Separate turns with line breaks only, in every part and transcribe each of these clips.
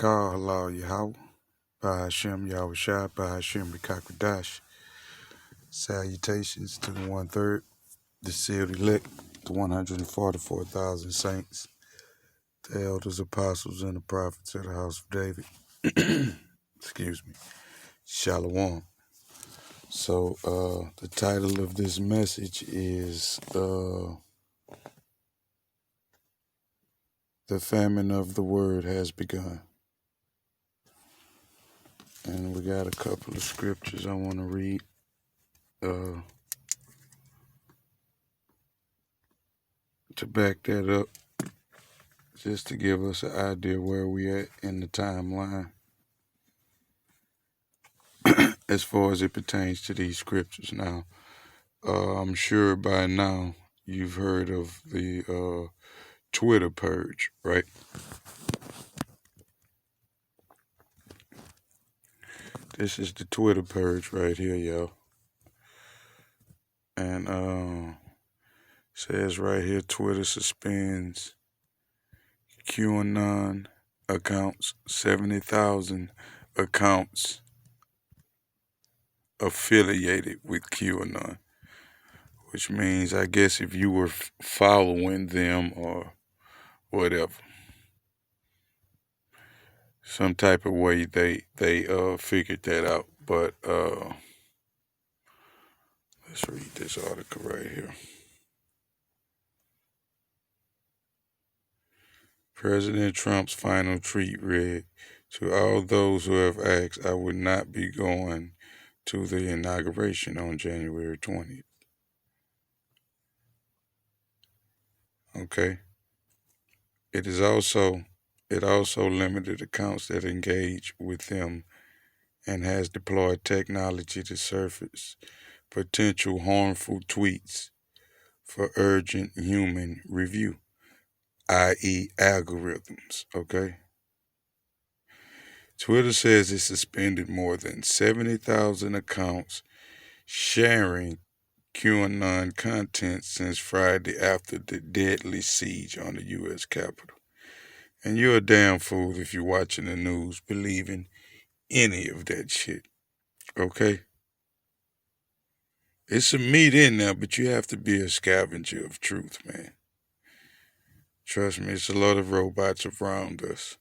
Barakah, Allah Yahweh, Bahashem Yahushua, Bahashem Rikakwadash. Salutations to the 1/3, the sealed elect, the 144,000 saints, the elders, apostles, and the prophets of the house of David. Excuse me. Shalom. So, the title of this message is The Famine of the Word Has Begun. And we got a couple of scriptures I want to read. To back that up, just to give us an idea where we at in the timeline as far as it pertains to these scriptures. Now, I'm sure by now you've heard of the Twitter purge, right? This is the Twitter purge right here, y'all. And says right here, Twitter suspends QAnon accounts, 70,000 accounts affiliated with QAnon, which means, I guess, if you were following them or whatever, some type of way they figured that out. But let's read this article right here. President Trump's final tweet read, "To all those who have asked, I would not be going to the inauguration on January 20th. Okay. It also limited accounts that engage with them and has deployed technology to surface potential harmful tweets for urgent human review, i.e. algorithms." Okay. Twitter says it suspended more than 70,000 accounts sharing QAnon content since Friday after the deadly siege on the U.S. Capitol. And you're a damn fool if you're watching the news believing any of that shit. Okay? It's some meat in there, but you have to be a scavenger of truth, man. Trust me, it's a lot of robots around us.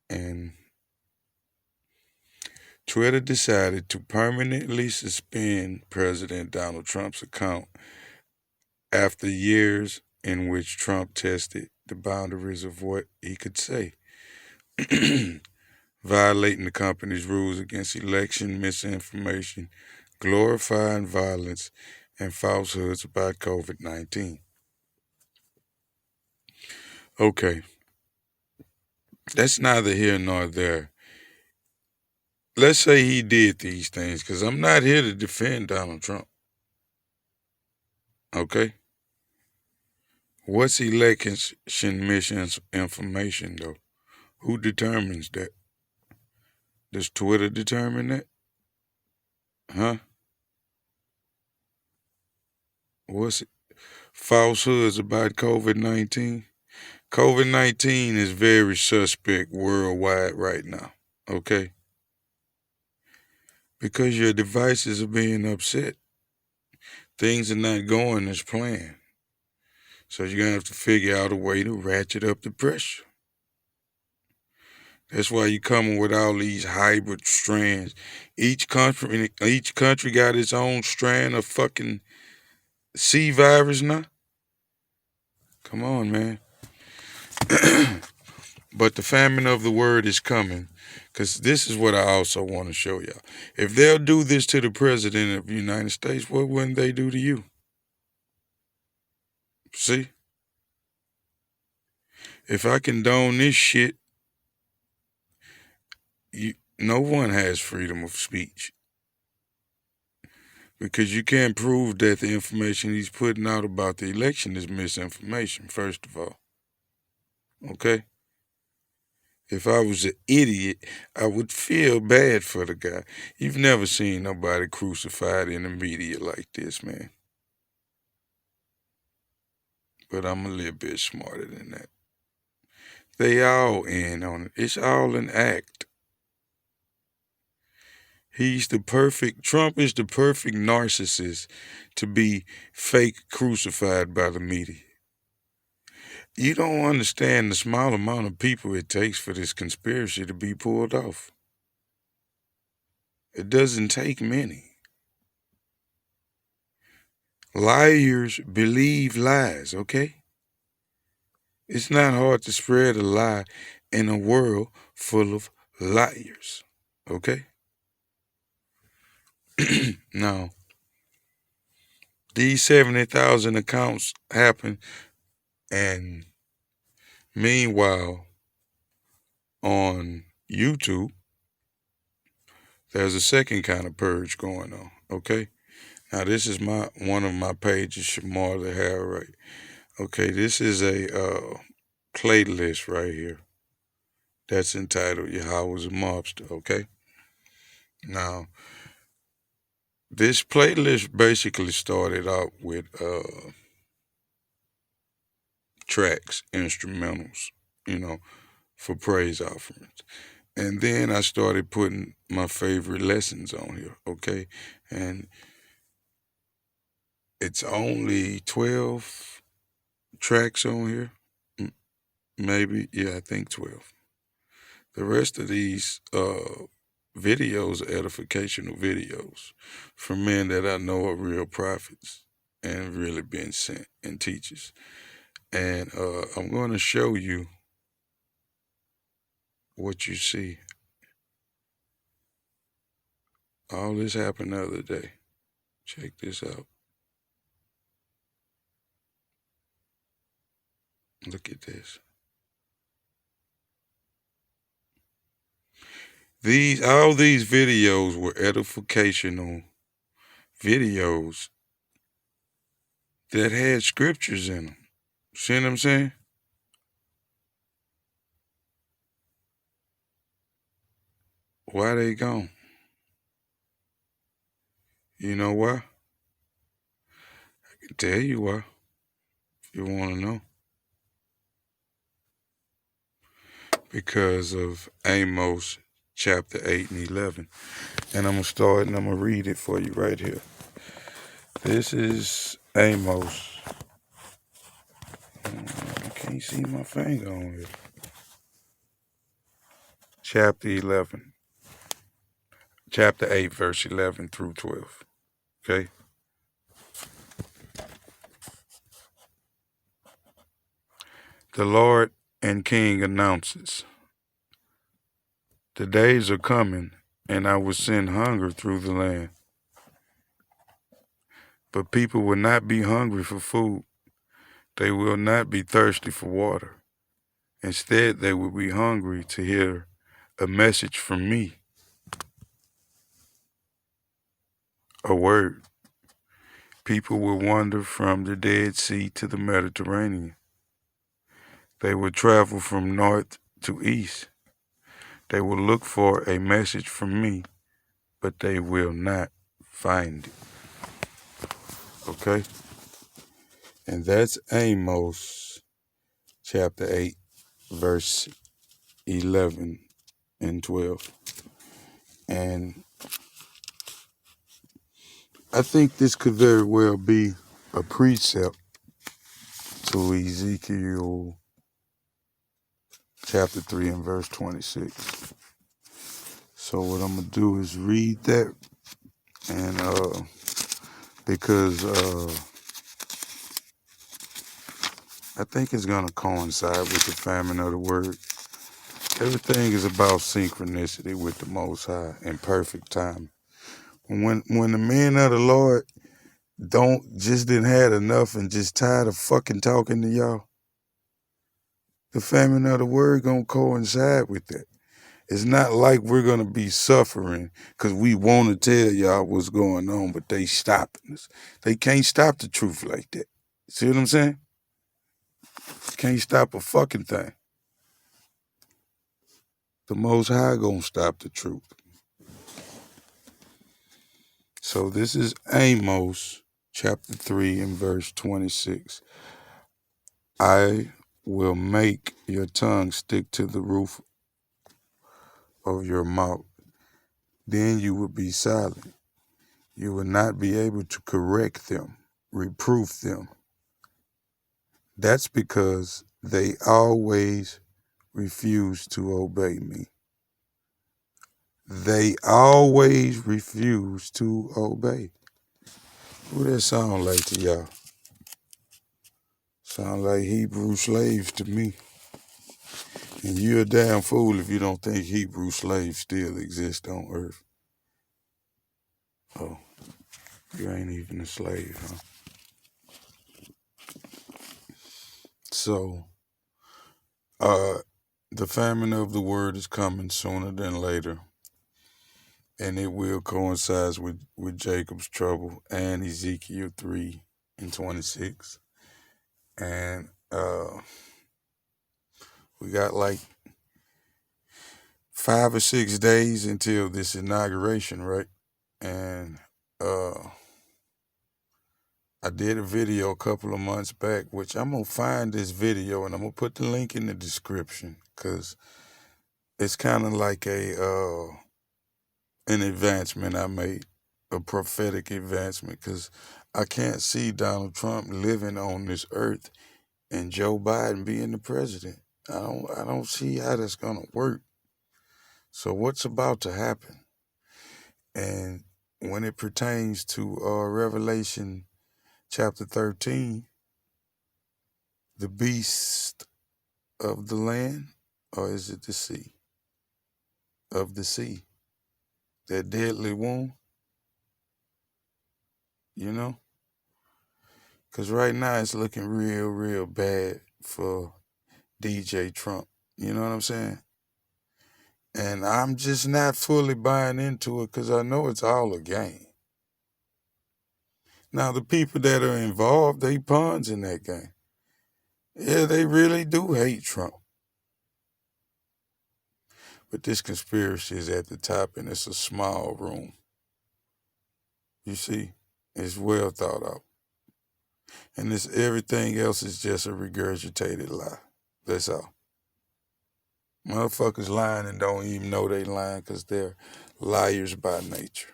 And Twitter decided to permanently suspend President Donald Trump's account after years in which Trump tested the boundaries of what he could say, violating the company's rules against election misinformation, glorifying violence, and falsehoods about COVID-19. Okay, that's neither here nor there. Let's say he did these things, because I'm not here to defend Donald Trump. Okay? What's election misinformation, though? Who determines that? Does Twitter determine that? Huh? What's it? Falsehoods about COVID-19? COVID-19 is very suspect worldwide right now, okay? Because your devices are being upset. Things are not going as planned. So you're going to have to figure out a way to ratchet up the pressure. That's why you're coming with all these hybrid strands. Each country got its own strand of fucking C virus now. Come on, man. But the famine of the word is coming, because this is what I also want to show y'all. If they'll do this to the president of the United States, what wouldn't they do to you? See? If I condone this shit, no one has freedom of speech. Because you can't prove that the information he's putting out about the election is misinformation, first of all. Okay? If I was an idiot, I would feel bad for the guy. You've never seen nobody crucified in the media like this, man. But I'm a little bit smarter than that. They all in on it. It's all an act. Trump is the perfect narcissist to be fake crucified by the media. You don't understand the small amount of people it takes for this conspiracy to be pulled off. It doesn't take many. Liars believe lies, okay? It's not hard to spread a lie in a world full of liars, okay? Now, these 70,000 accounts happen, and meanwhile, on YouTube, there's a second kind of purge going on, okay? Now, this is one of my pages, Shamar the Harriet. Okay, this is a playlist right here that's entitled Yahweh's a Mobster, okay? Now, this playlist basically started out with tracks, instrumentals, for praise offerings. And then I started putting my favorite lessons on here, okay? And it's only 12 tracks on here. Maybe, yeah, I think 12. The rest of these videos are edificational videos from men that I know are real prophets and really been sent and teachers. And I'm going to show you what you see. All this happened the other day. Check this out. Look at this. All these videos were edificational videos that had scriptures in them. See what I'm saying? Why they gone? You know why? I can tell you why, if you want to know. Because of Amos chapter 8 and 11. And I'm going to start and I'm going to read it for you right here. This is Amos. I can't see my finger on it. Chapter 11. Chapter 8, verse 11 through 12. Okay? The Lord and King announces, the days are coming, and I will send hunger through the land. But people will not be hungry for food. They will not be thirsty for water. Instead, they will be hungry to hear a message from me, a word. People will wander from the Dead Sea to the Mediterranean. They will travel from north to east. They will look for a message from me, but they will not find it. Okay? And that's Amos chapter 8, verse 11 and 12. And I think this could very well be a precept to Ezekiel chapter 3 and verse 26. So what I'm going to do is read that, and because I think it's going to coincide with the famine of the word. Everything is about synchronicity with the Most High and perfect time. When the men of the Lord didn't had enough and just tired of fucking talking to y'all, the famine of the word gonna coincide with that. It's not like we're gonna be suffering because we want to tell y'all what's going on, but they stopping us. They can't stop the truth like that. See what I'm saying? Can't stop a fucking thing. The Most High gonna stop the truth. So this is Amos chapter 3 and verse 26. I will make your tongue stick to the roof of your mouth. Then you will be silent. You will not be able to correct them, reproof them. That's because they always refuse to obey me. They always refuse to obey. What that sound like to y'all? Sound like Hebrew slaves to me. And you're a damn fool if you don't think Hebrew slaves still exist on earth. Oh, you ain't even a slave, huh? So, the famine of the word is coming sooner than later. And it will coincide with Jacob's trouble and Ezekiel 3:26. And we got like 5 or 6 days until this inauguration, right? And I did a video a couple of months back, which I'm going to find this video and I'm going to put the link in the description because it's kind of like an advancement I made, a prophetic advancement, because I can't see Donald Trump living on this earth and Joe Biden being the president. I don't see how that's going to work. So what's about to happen? And when it pertains to Revelation chapter 13, the beast of the land, or is it the sea? Of the sea. That deadly wound, you know? Because right now it's looking real, real bad for DJ Trump. You know what I'm saying? And I'm just not fully buying into it because I know it's all a game. Now, the people that are involved, they pawns in that game. Yeah, they really do hate Trump. But this conspiracy is at the top and it's a small room. You see, it's well thought out. And everything else is just a regurgitated lie. That's all. Motherfuckers lying and don't even know they lying because they're liars by nature.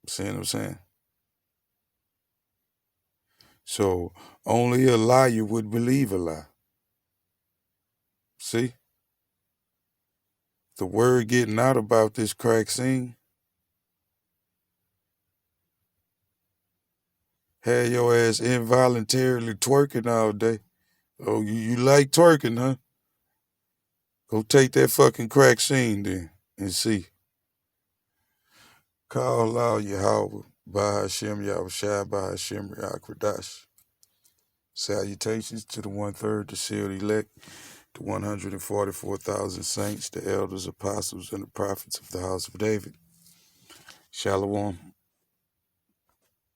See what I'm saying? So only a liar would believe a lie. See? The word getting out about this crack scene had your ass involuntarily twerking all day. Oh, you like twerking, huh? Go take that fucking crack scene then and see. Call out Yahweh, Bahashem Yahushai, Bahashem Yakradash. Salutations to the 1/3, the sealed elect, the 144,000 saints, the elders, apostles, and the prophets of the house of David. Shalom.